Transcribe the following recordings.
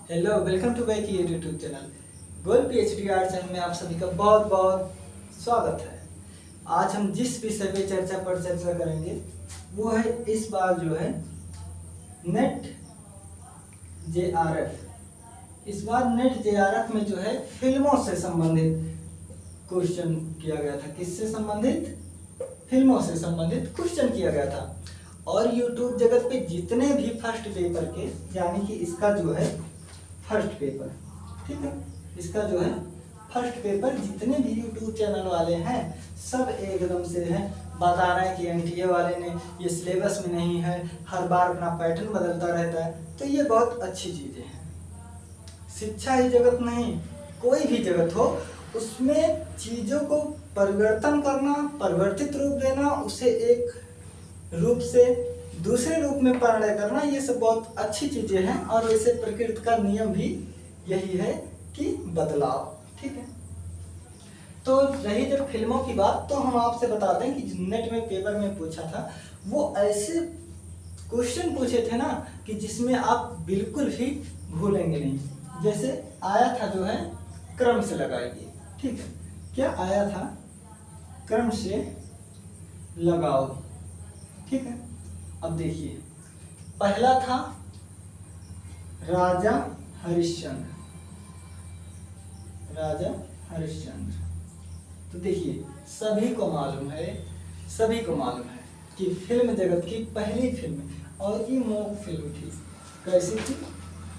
Hello, welcome to back YouTube channel goal PhD art channel में आप सभी का बहुत बहुत स्वागत है। आज हम जिस विषय पे चर्चा करेंगे वो है इस बार जो है नेट जेआरएफ। इस बार नेट जेआरएफ में जो है फिल्मों से संबंधित क्वेश्चन किया गया था। किससे संबंधित? फिल्मों से संबंधित क्वेश्चन किया गया था। और यूट्यूब जगत पे जितने भी फर्स्ट पेपर के, यानी कि इसका जो है फर्स्ट पेपर, ठीक है, इसका जो है फर्स्ट पेपर जितने भी यूट्यूब चैनल वाले हैं सब एकदम से हैं बता रहे हैं कि एनटीए वाले ने ये सिलेबस में नहीं है, हर बार अपना पैटर्न बदलता रहता है। तो ये बहुत अच्छी चीज़ें हैं। शिक्षा ही जगत नहीं, कोई भी जगत हो उसमें चीज़ों को परिवर्तन करना, परिवर्तित रूप देना, उसे एक रूप से दूसरे रूप में परिणय करना, ये सब बहुत अच्छी चीजें हैं। और वैसे प्रकृति का नियम भी यही है कि बदलाव, ठीक है। तो रही जब फिल्मों की बात, तो हम आपसे बता दें कि नेट में पेपर में पूछा था, वो ऐसे क्वेश्चन पूछे थे ना कि जिसमें आप बिल्कुल भी भूलेंगे नहीं। जैसे आया था जो है क्रम से लगाइए, ठीक है। क्या आया था? क्रम से लगाओ, ठीक है। अब देखिए, पहला था राजा हरिश्चंद्र। राजा हरिश्चंद्र, तो देखिए सभी को मालूम है कि फिल्म जगत की पहली फिल्म, और ये मूक फिल्म थी। कैसी थी?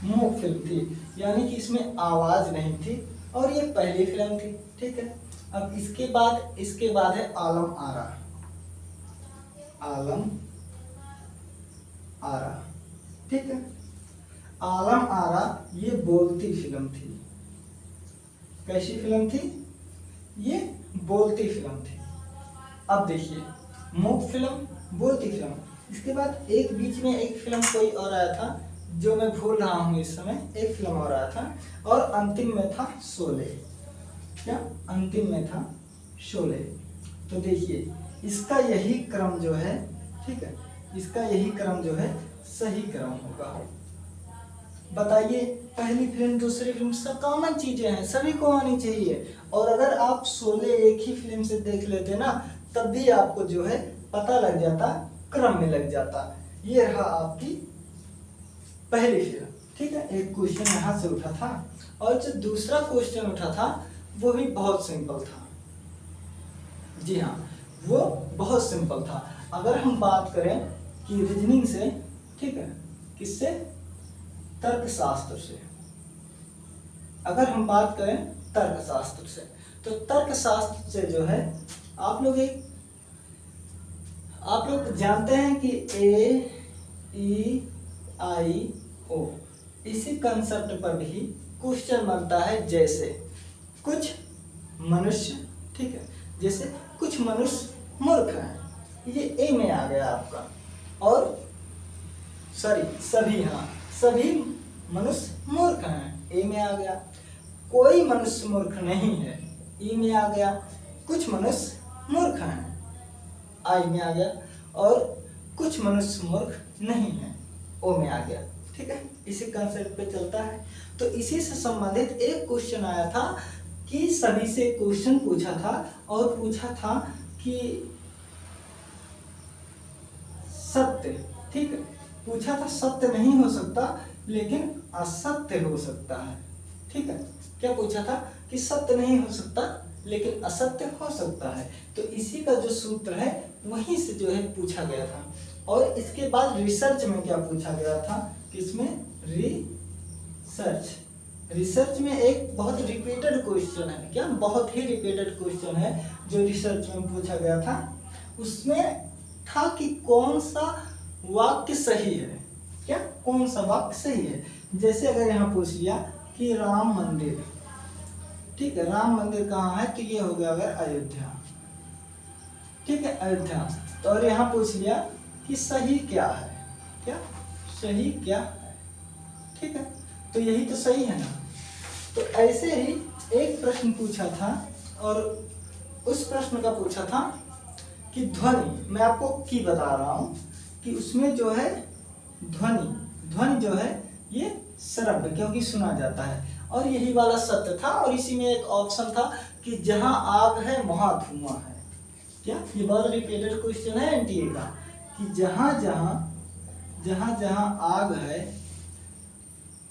मूक फिल्म थी, यानी कि इसमें आवाज नहीं थी और ये पहली फिल्म थी, ठीक है। अब इसके बाद है आलम आरा। आलम आरा, ठीक है। आलम आरा ये बोलती फिल्म थी। कैसी फिल्म थी? ये बोलती फिल्म थी। अब देखिए, मूक फिल्म, बोलती फिल्म, इसके बाद एक बीच में एक फिल्म कोई और आया था जो मैं भूल रहा हूँ इस समय, एक फिल्म और आया था, और अंतिम में था शोले। क्या अंतिम में था? शोले। तो देखिए इसका यही क्रम जो है, ठीक है, इसका यही क्रम जो है सही क्रम होगा। बताइए, पहली फिल्म दूसरी फिल्म सब कॉमन चीजें हैं, सभी को आनी चाहिए। और अगर आप शोले एक ही फिल्म से देख लेते ना, तब भी आपको जो है पता लग जाता, क्रम में लग जाता। ये रहा आपकी पहली फिल्म, ठीक है। एक क्वेश्चन यहाँ से उठा था, और जो दूसरा क्वेश्चन उठा था वो भी बहुत सिंपल था। जी हाँ, वो बहुत सिंपल था। अगर हम बात करें कि रीजनिंग से, ठीक है, किससे? तर्कशास्त्र से। अगर हम बात करें तर्कशास्त्र से, तो तर्कशास्त्र से जो है आप लोग जानते हैं कि ए ई आई ओ, इसी कंसेप्ट पर भी क्वेश्चन बनता है। जैसे कुछ मनुष्य, ठीक है, जैसे कुछ मनुष्य मूर्ख हैं, ये ए में आ गया आपका। और सभी मनुष्य मूर्ख हैं, ए में आ गया। कोई मनुष्य मूर्ख नहीं है, ई में आ गया। कुछ मनुष्य मूर्ख हैं, आई में आ गया। और कुछ मनुष्य मूर्ख नहीं है, ओ में आ गया, ठीक है। इसी कंसेप्ट पे चलता है। तो इसी से संबंधित एक क्वेश्चन आया था कि सभी से क्वेश्चन पूछा था, और पूछा था कि सत्य, ठीक है, पूछा था सत्य नहीं हो सकता लेकिन असत्य हो सकता है, ठीक है। क्या पूछा था? कि सत्य नहीं हो सकता लेकिन असत्य हो सकता है। तो इसी का जो सूत्र है वहीं से जो है पूछा गया था। और इसके बाद रिसर्च में क्या पूछा गया था? किसमें? रिसर्च में एक बहुत रिपीटेड क्वेश्चन है। क्या? बहुत ही रिपीटेड क्वेश्चन है जो रिसर्च में पूछा गया था। उसमें था कि कौन सा वाक्य सही है। क्या? कौन सा वाक्य सही है? जैसे अगर यहाँ पूछ लिया कि राम मंदिर, ठीक है, राम मंदिर कहाँ है? तो ये हो गया अगर अयोध्या, ठीक है, अयोध्या। तो और यहाँ पूछ लिया कि सही क्या है? क्या सही क्या है? ठीक है, तो यही तो सही है ना। तो ऐसे ही एक प्रश्न पूछा था, और उस प्रश्न का पूछा था कि ध्वनि, मैं आपको बता रहा हूं कि उसमें जो है ध्वनि जो है ये श्रव्य, क्योंकि सुना जाता है। और यही वाला सत्य था। और इसी में एक ऑप्शन था कि जहां आग है वहां धुआं है। क्या ये बहुत रिपीटेड क्वेश्चन है एनटीए का, कि जहां जहां आग है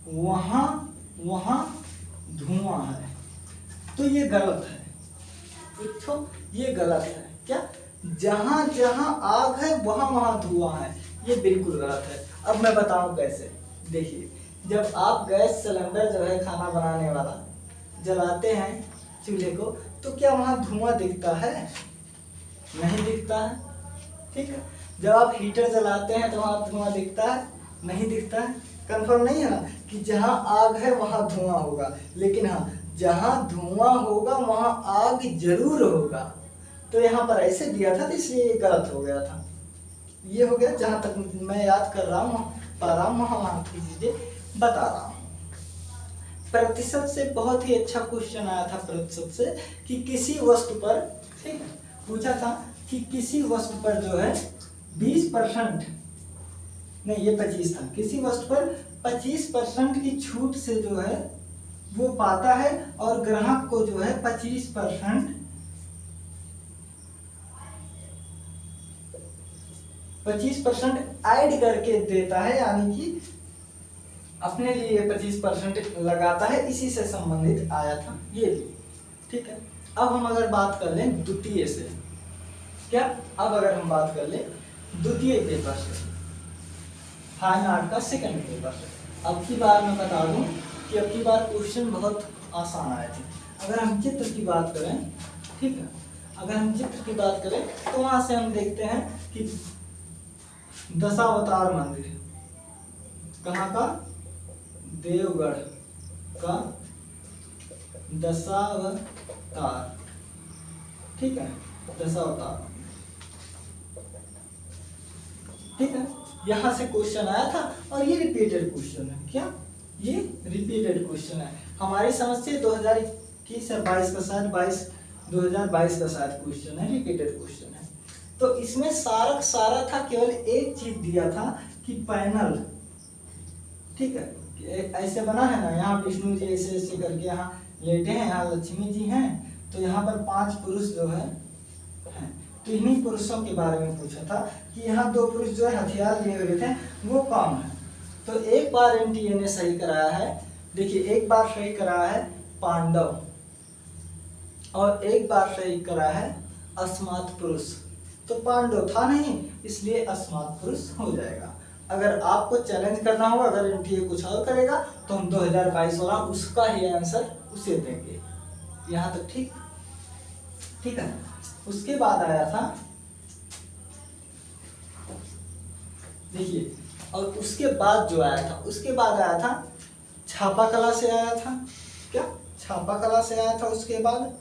वहां वहां धुआं है। तो ये गलत है, पूछो ये गलत है। क्या जहां जहां आग है वहां वहां धुआं है, ये बिल्कुल गलत है। अब मैं बताऊं कैसे। देखिए, जब आप गैस सिलेंडर जो है खाना बनाने वाला जलाते हैं चूल्हे को, तो क्या वहां धुआं दिखता है? नहीं दिखता है। ठीक है। जब आप हीटर जलाते हैं तो वहां धुआं दिखता है? नहीं दिखता है। कंफर्म नहीं है ना कि जहां आग है वहां धुआं होगा, लेकिन हाँ, जहां धुआं होगा वहां आग जरूर होगा। तो यहाँ पर ऐसे दिया था, तो इसलिए ये गलत हो गया था। ये हो गया, जहां तक मैं याद कर रहा हूँ, पा रहा हूँ, वहां की चीजें बता रहा हूँ। प्रतिशत से बहुत ही अच्छा क्वेश्चन आया था प्रतिशत से, कि किसी वस्तु पर, ठीक है, पूछा था कि किसी वस्तु पर जो है 20%, नहीं ये 25 था, किसी वस्तु पर 25% की छूट से जो है वो पाता है, और ग्राहक को जो है 25% ऐड करके देता है, यानी कि अपने लिए 25% लगाता है। इसी से संबंधित आया था ये भी। ठीक है। अब हम अगर बात कर लें द्वितीय से, क्या अब अगर हम बात कर लें द्वितीय पेपर से, फाइन आर्ट का सेकंड पेपर से, अब की बार मैं बता दूं कि अब की बार क्वेश्चन बहुत आसान आए थे। अगर हम चित्र की बात करें, ठीक है, अगर हम चित्र की बात करें तो वहां से हम देखते हैं कि दशावतार मंदिर कहाँ का? देवगढ़ का दशावतार, ठीक है, दशावतार, ठीक है। यहां से क्वेश्चन आया था, और ये रिपीटेड क्वेश्चन है। क्या ये रिपीटेड क्वेश्चन है? हमारी समझ से 2021 या 22 का शायद 2022 का शायद क्वेश्चन है, रिपीटेड क्वेश्चन है। तो इसमें सारा था, केवल एक चीज दिया था कि पैनल, ठीक है, ऐसे बना है ना, यहाँ विष्णु जी ऐसे ऐसे करके यहाँ लेटे हैं, यहाँ लक्ष्मी जी हैं, तो यहाँ पर 5 पुरुष जो है हैं। तो इन्हीं पुरुषों के बारे में पूछा था कि यहाँ 2 पुरुष जो है हथियार लिए हुए थे, वो कौन है? तो एक बार एनटीए ने सही कराया है। देखिए, एक बार सही कराया है पांडव, और एक बार सही कराया है अस्मात् पुरुष। तो पांडव था नहीं, इसलिए अस्मात् पुरुष हो जाएगा। अगर आपको चैलेंज करना होगा, अगर एनटीए कुछ और करेगा तो हम 2022 वाला उसका ही आंसर उसे देंगे। यहाँ तक ठीक, ठीक है। उसके बाद आया था, देखिए, और उसके बाद जो आया था, उसके बाद आया था छापा कला से आया था। क्या छापा कला से आया था? उसके बाद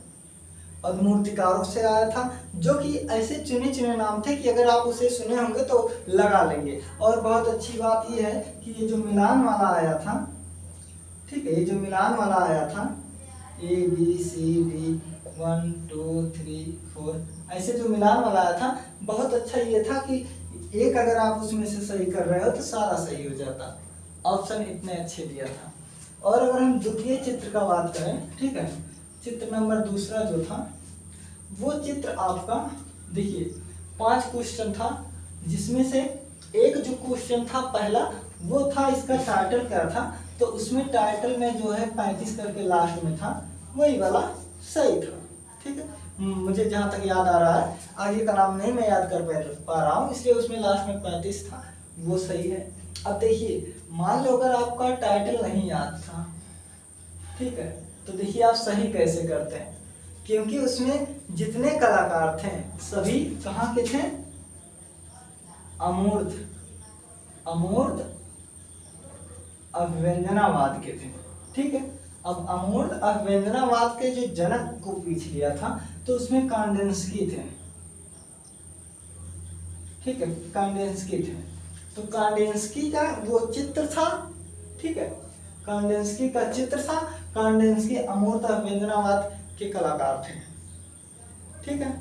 और मूर्तिकारों से आया था, जो कि ऐसे चुने नाम थे कि अगर आप उसे सुने होंगे तो लगा लेंगे। और बहुत अच्छी बात यह है कि ये जो मिलान वाला आया था, ठीक है, ये जो मिलान वाला आया था ABCD 1 2 3 4, ऐसे जो मिलान वाला आया था, बहुत अच्छा ये था कि एक अगर आप उसमें से सही कर रहे हो तो सारा सही हो जाता। ऑप्शन इतने अच्छे दिया था। और अगर हम द्वितीय चित्र का बात करें, ठीक है, चित्र नंबर दूसरा जो था, वो चित्र आपका, देखिए 5 क्वेश्चन था, जिसमें से एक जो क्वेश्चन था पहला, वो था इसका टाइटल क्या था, तो उसमें टाइटल में जो है 35 करके लास्ट में था, वही वाला सही था। ठीक है, मुझे जहां तक याद आ रहा है, आगे का नाम नहीं मैं याद कर पा रहा हूँ, इसलिए उसमें लास्ट में 35 था, वो सही है। अब देखिए, मान लो अगर आपका टाइटल नहीं याद था, ठीक है, तो देखिए आप सही कैसे करते हैं, क्योंकि उसमें जितने कलाकार थे सभी कहाँ के थे? अमूर्त अभिव्यंजनावाद के थे। ठीक है, अब अमूर्त अभिव्यंजनावाद के जो जनक को पूछ लिया था, तो उसमें कांडिन्स्की थे। ठीक है, कांडिन्स्की थे। तो कांडिन्स्की का वो चित्र था, ठीक है, कांडिन्स्की का चित्र था। कांडिन्स्की अमूर्त अभिव्यंजनावाद के कलाकार थे। ठीक है,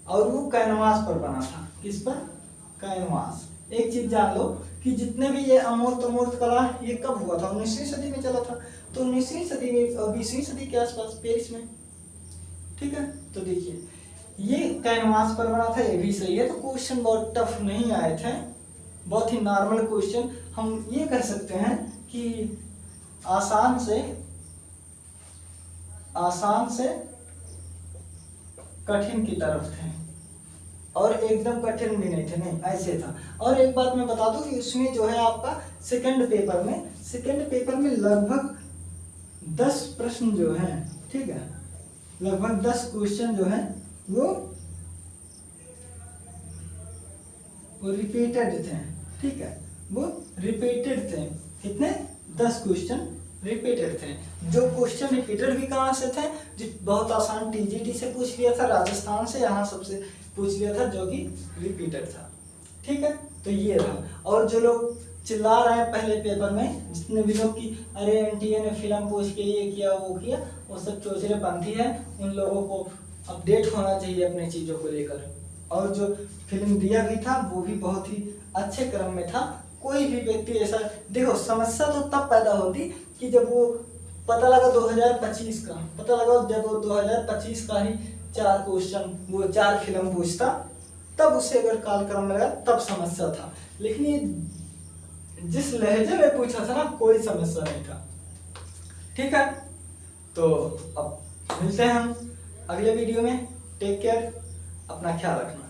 और वो कैनवास पर बना था। किस पर? कैनवास। एक चीज जान लो कि जितने भी ये अमूर्त अमूर्त कला ये कब हुआ था, 19वीं सदी में चला था। तो 19वीं सदी में और 20वीं सदी के आसपास पेरिस में, ठीक है। तो देखिए ये कैनवास पर बना था, ये भी सही है। तो क्वेश्चन बहुत टफ नहीं आए थे, बहुत ही नॉर्मल क्वेश्चन। हम ये कह सकते हैं कि आसान से कठिन की तरफ थे, और एकदम कठिन भी नहीं थे, नहीं ऐसे था। और एक बात मैं बता दूं कि उसमें जो है आपका सेकंड पेपर में लगभग 10 प्रश्न जो हैं, ठीक है, लगभग 10 क्वेश्चन जो हैं वो रिपीटेड थे, ठीक है, वो रिपीटेड थे। कितने? 10 क्वेश्चन रिपीटेड थे। जो क्वेश्चन रिपीटेड भी कहाँ से थे, जो बहुत आसान टीजीटी से पूछ लिया था, राजस्थान से, यहाँ सबसे पूछ लिया था, जो कि रिपीटेड था, ठीक है। तो ये रहा। और जो लोग चिल्ला रहे हैं पहले पेपर में, जितने भी लोग कि अरे एनटीए ने फिल्म पूछ के ये किया वो किया, वो सब चोचले पंथी है। उन लोगों को अपडेट होना चाहिए अपने चीज़ों को लेकर। और जो फिल्म दिया भी था वो भी बहुत ही अच्छे क्रम में था। कोई भी व्यक्ति ऐसा, देखो समस्या तो तब पैदा होती कि जब वो पता लगा 2025 का, पता लगा जब वो 2025 का ही 4 क्वेश्चन, वो 4 फिल्म पूछता, तब उसे अगर कालक्रम लगा तब समस्या था। लेकिन ये जिस लहजे में पूछा था ना, कोई समस्या नहीं था, ठीक है। तो अब मिलते हैं हम अगले वीडियो में। टेक केयर, अपना ख्याल रखना।